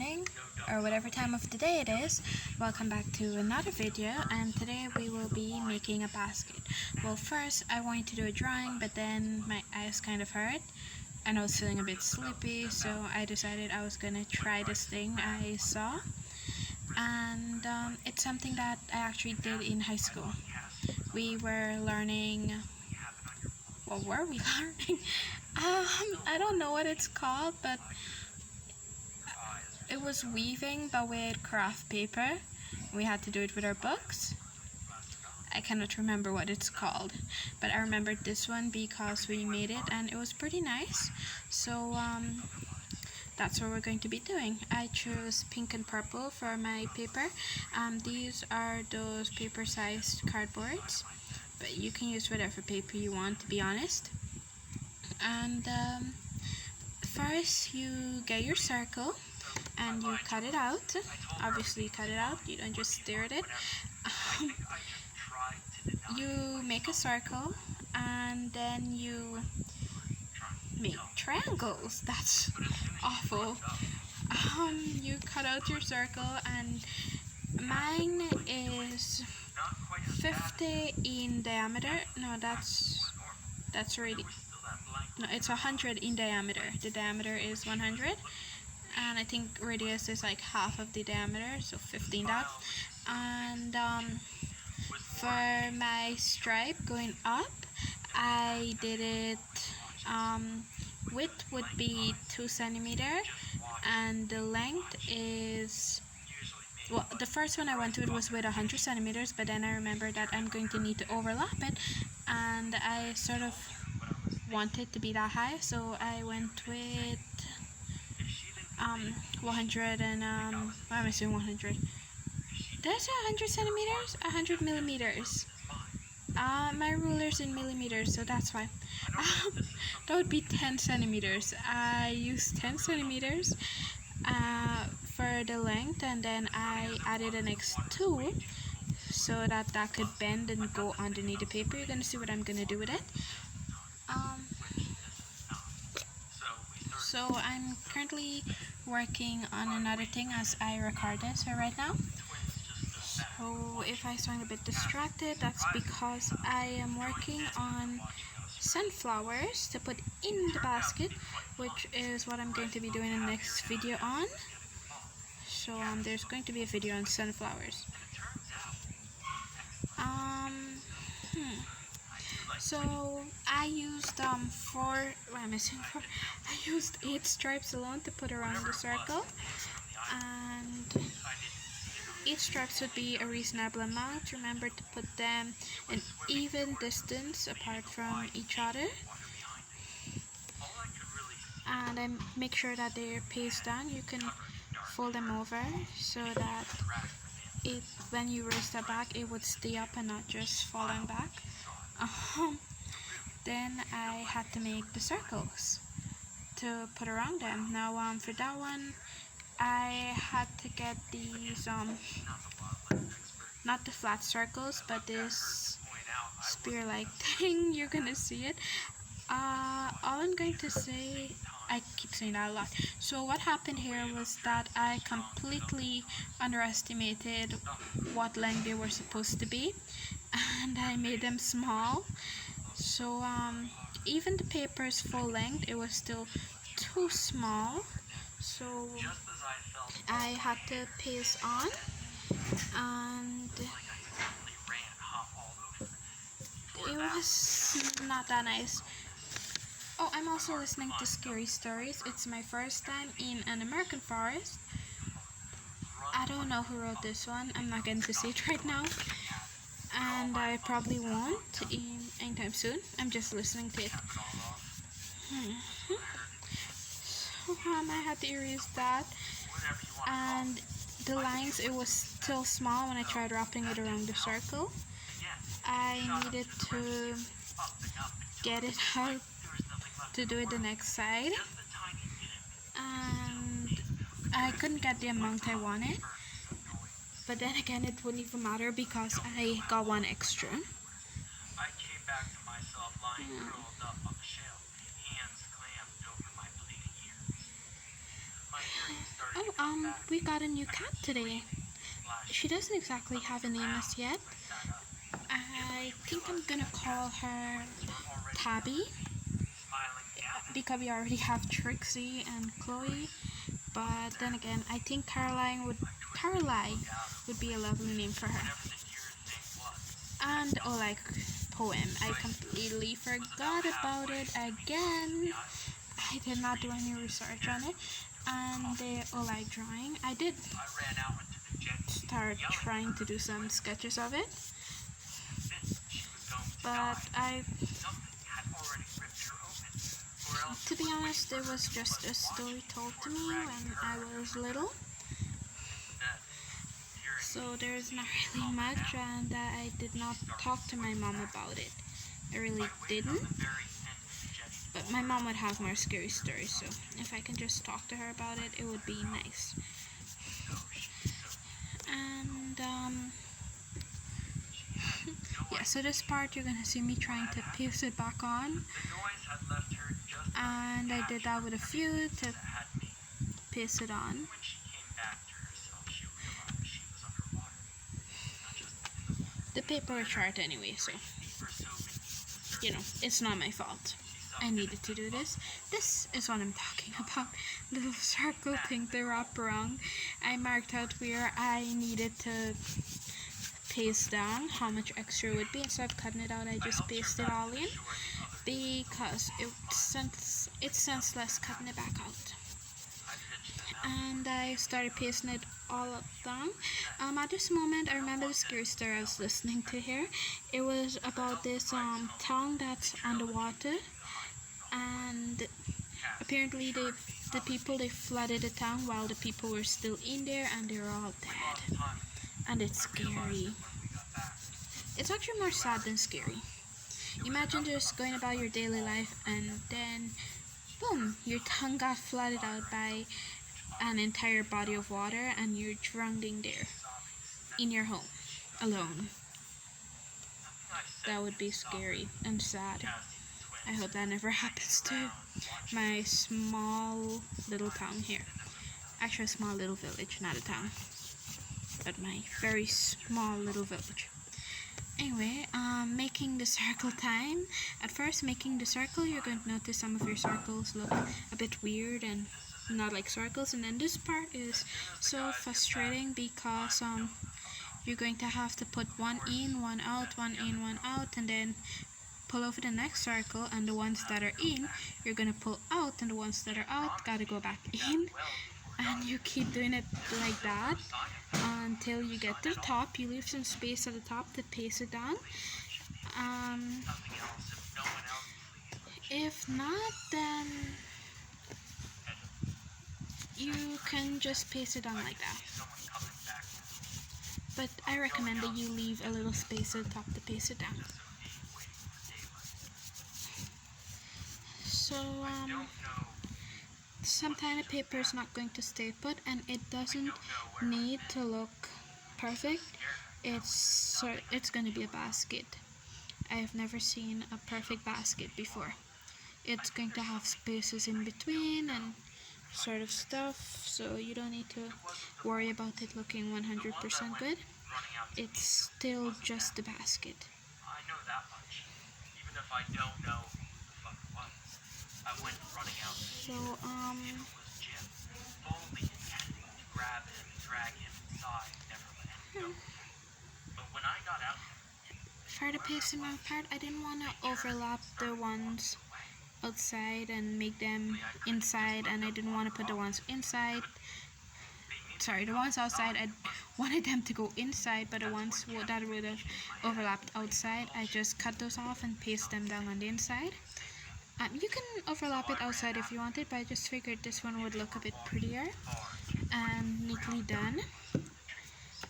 morning or whatever time of the day it is. Welcome back to another video, and today we will be making a basket. Well, first I wanted to do a drawing, but then my eyes kind of hurt and I was feeling a bit sleepy, so I decided I was gonna try this thing I saw. And it's something that I actually did in high school. We were learning, what were we learning? I don't know what it's called, but it was weaving but with craft paper. We had to do it with our books. I cannot remember what it's called, but I remembered this one because we made it and it was pretty nice. So that's what we're going to be doing. I chose pink and purple for my paper. These are those paper-sized cardboards, but you can use whatever paper you want, to be honest. And first you get your circle and you cut it out. Obviously cut it out, you don't just stare at it. You make a circle and then you make triangles. That's awful. You cut out your circle, and mine is 50 in diameter. No, that's really, no, it's 100 in diameter. The diameter is 100, and I think radius is like half of the diameter, so 15 that. And for my stripe going up, I did it, width would be 2 centimeters, and the length is, well, the first one I went with was with 100 centimeters, but then I remembered that I'm going to need to overlap it, and I sort of wanted to be that high, so I went with 100 and why am I saying 100? Did I say 100 centimeters? 100 millimeters. My ruler's in millimeters, so that's why. That would be 10 centimeters. I used 10 centimeters for the length, and then I added an X2 so that could bend and go underneath the paper. You're gonna see what I'm gonna do with it. So I'm currently working on another thing as I record this right now. So if I sound a bit distracted, that's because I am working on sunflowers to put in the basket, which is what I'm going to be doing in the next video on. So there's going to be a video on sunflowers. So I used I used 8 stripes alone to put around the circle, and 8 stripes would be a reasonable amount. Remember to put them an even distance apart from each other, and then make sure that they're pasted down. You can fold them over so that when you raise the back, it would stay up and not just falling back. Then I had to make the circles to put around them. Now for that one, I had to get these not the flat circles, but this spear-like thing. You're gonna see it. All I'm going to say, I keep saying that a lot. So what happened here was that I completely underestimated what length they were supposed to be, and I made them small. So even the paper's full length, it was still too small. So I had to paste on, and it was not that nice. Oh, I'm also listening to scary stories. It's my first time in an American forest. I don't know who wrote this one. I'm not going to say it right now, and I probably won't anytime soon. I'm just listening to it. So I had to erase that, and the lines, it was still small when I tried wrapping it around the circle. I needed to get it out to do it the next side, and I couldn't get the amount I wanted, but then again it wouldn't even matter because I got one extra. Oh, We got a new cat today. She doesn't exactly have a name as yet. I think I'm gonna call her Tabby because we already have Trixie and Chloe. But then again, I think Caroline would be a lovely name for her. And like poem, I completely forgot about it again. I did not do any research on it. And the Olai drawing, I did start trying to do some sketches of it, but to be honest, it was just a story told to me when I was little. So there's not really much, and I did not talk to my mom about it. I really didn't. But my mom would have more scary stories, so if I can just talk to her about it, it would be nice. And yeah, so this part you're gonna see me trying to piece it back on. And I did that with a few to piece it on. The paper was short anyway, so you know, it's not my fault. I needed to do this. This is what I'm talking about. Little circle thing to wrap around. I marked out where I needed to paste down how much extra it would be. Instead of cutting it out, I just pasted it all in because it's senseless cutting it back out. And I started pasting it all up down. At this moment, I remember the scary story I was listening to here. It was about this town that's underwater, and apparently the people, they flooded the town while the people were still in there, and they were all dead. And it's scary. It's actually more sad than scary. Imagine just going about your daily life and then boom, your town got flooded out by an entire body of water and you're drowning there in your home alone. That would be scary and sad. I hope that never happens to my small little town here. Actually a small little village, not a town, but my very small little village. Anyway, making the circle time. At first, making the circle, you're going to notice some of your circles look a bit weird and not like circles. And then this part is so frustrating because you're going to have to put one in, one out, one in, one out, and then pull over the next circle, and the ones that are in, you're going to pull out, and the ones that are out gotta go back in. And you keep doing it like that until you get to the top. You leave some space at the top to paste it down. If not, then you can just paste it down like that. But I recommend that you leave a little space at the top to paste it down. So sometimes the paper is not going to stay put, and it doesn't need to look perfect. It's going to be a basket. I have never seen a perfect basket before. It's going to have spaces in between and sort of stuff, so you don't need to worry about it looking 100% good. It's still just a basket. I know that much. Even if I don't know who the fuck it was. I went running out. So, fully intending to grab him and drag him inside, never let him go. But when I got out, for the pacing my part, I didn't want to overlap the ones outside and make them inside, and I didn't want to put the ones inside. Sorry, the ones outside, I wanted them to go inside, but the ones that would have overlapped outside, I just cut those off and paste them down on the inside. You can overlap it outside if you wanted, but I just figured this one would look a bit prettier and neatly done.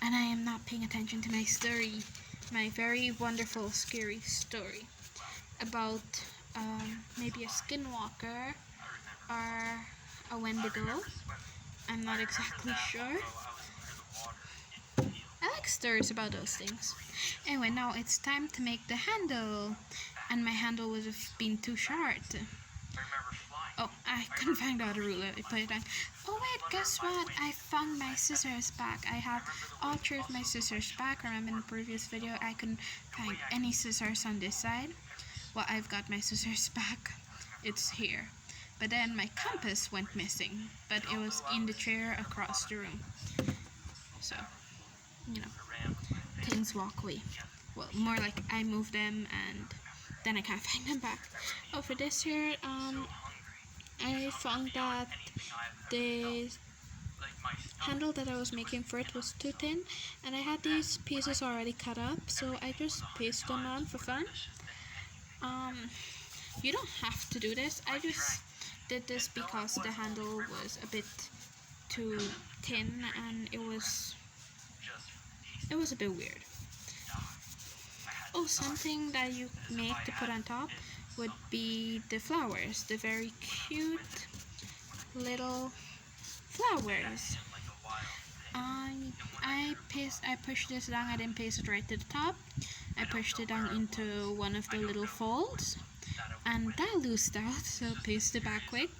And I am not paying attention to my story, my very wonderful, scary story about maybe a skinwalker or a Wendigo. I'm not exactly sure. I like stories about those things. Anyway, now it's time to make the handle. And my handle would have been too short. Oh, I couldn't find out a ruler. I put it down. Oh wait, guess what? I found my scissors back. I have all three of my scissors back. Remember in the previous video I couldn't find any scissors on this side? Well, I've got my scissors back. It's here. But then my compass went missing. But it was in the chair across the room. So, you know, things walk away. Well, more like I moved them and then I can't find them back. Oh, for this here, I found that the handle that I was making for it was too thin, and I had these pieces already cut up, so I just pasted them on for fun. You don't have to do this. I just did this because the handle was a bit too thin and it was a bit weird. Oh, something that you make to put on top would be the flowers, the very cute little flowers. I pushed this down. I didn't paste it right to the top. I pushed it down into one of the little folds, and that loosed out, so paste it back quick.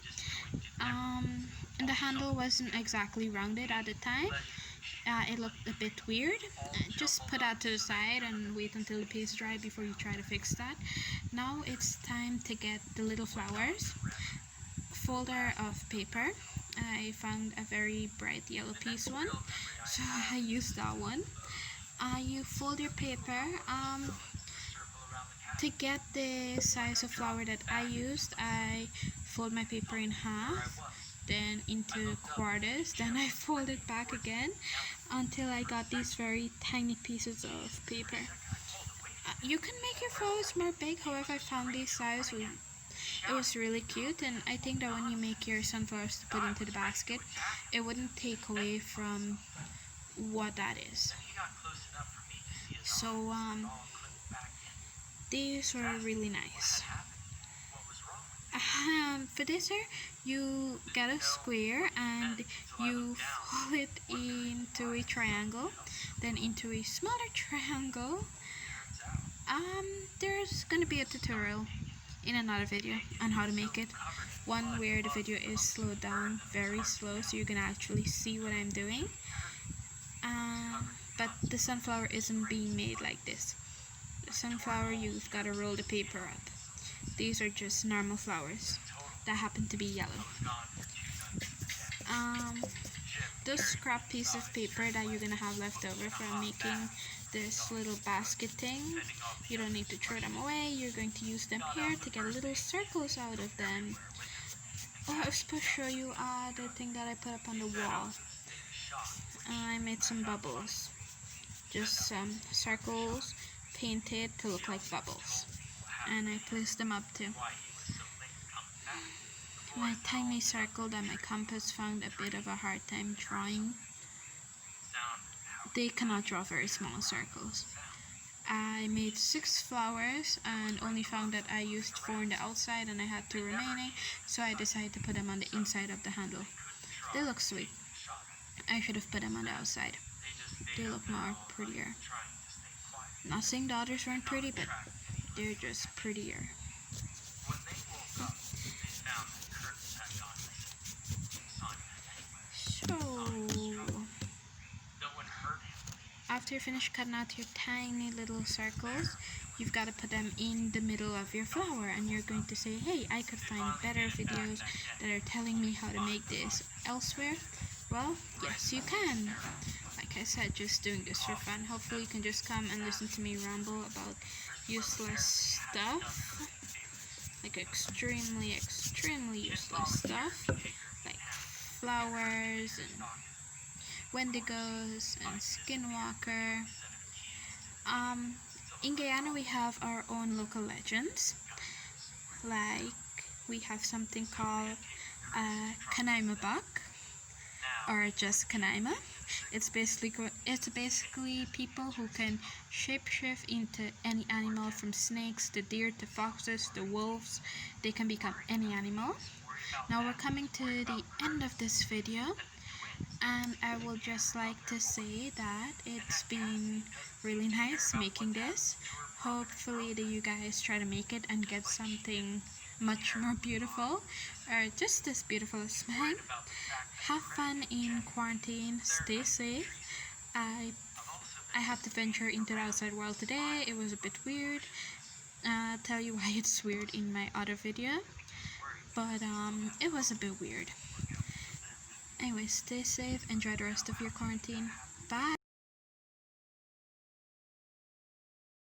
And the handle wasn't exactly rounded at the time. It looked a bit weird. Just put that to the side and wait until the paste dry before you try to fix that. Now it's time to get the little flowers. Folder of paper. I found a very bright yellow piece one, so I used that one. You fold your paper. To get the size of flower that I used, I fold my paper in half, then into quarters, then I fold it back again until I got these very tiny pieces of paper. You can make your flowers more big, however I found this size it was really cute, and I think that when you make your sunflowers to put into the basket, it wouldn't take away from what that is. So these were really nice. For this here, you get a square and you fold it into a triangle, then into a smaller triangle. There's gonna be a tutorial in another video on how to make it. One where the video is slowed down very slow, so you can actually see what I'm doing. But the sunflower isn't being made like this. The sunflower, you've got to roll the paper up. These are just normal flowers that happen to be yellow. Those scrap pieces of paper that you're gonna have left over from making this little basket thing, you don't need to throw them away. You're going to use them here to get little circles out of them. Oh, I was supposed to show you the thing that I put up on the wall. I made some bubbles, just some circles painted to look like bubbles, and I placed them up too. My tiny circle that my compass found a bit of a hard time drawing. They cannot draw very small circles. I made 6 flowers and only found that I used 4 on the outside and I had 2 remaining, so I decided to put them on the inside of the handle. They look sweet. I should have put them on the outside. They look more prettier. Not saying the others weren't pretty, but they're just prettier. So, after you finish cutting out your tiny little circles, you've got to put them in the middle of your flower, and you're going to say, hey, I could find better videos that are telling me how to make this elsewhere. Well, yes you can. Like I said, just doing this for fun. Hopefully you can just come and listen to me ramble about useless stuff. Like extremely useless stuff. Like flowers and wendigos and skinwalker. In Guyana we have our own local legends. Like we have something called Kanaima Buck, or just Kanaima. It's basically people who can shapeshift into any animal, from snakes to deer to foxes to wolves. They can become any animal. Now we're coming to the end of this video, and I will just like to say that it's been really nice making this. Hopefully that you guys try to make it and get something much more beautiful, or just as beautiful as mine. Have fun in quarantine, stay safe. I had to venture into the outside world today. It was a bit weird. I'll tell you why it's weird in my other video, but it was a bit weird. Anyway, stay safe, enjoy the rest of your quarantine. Bye!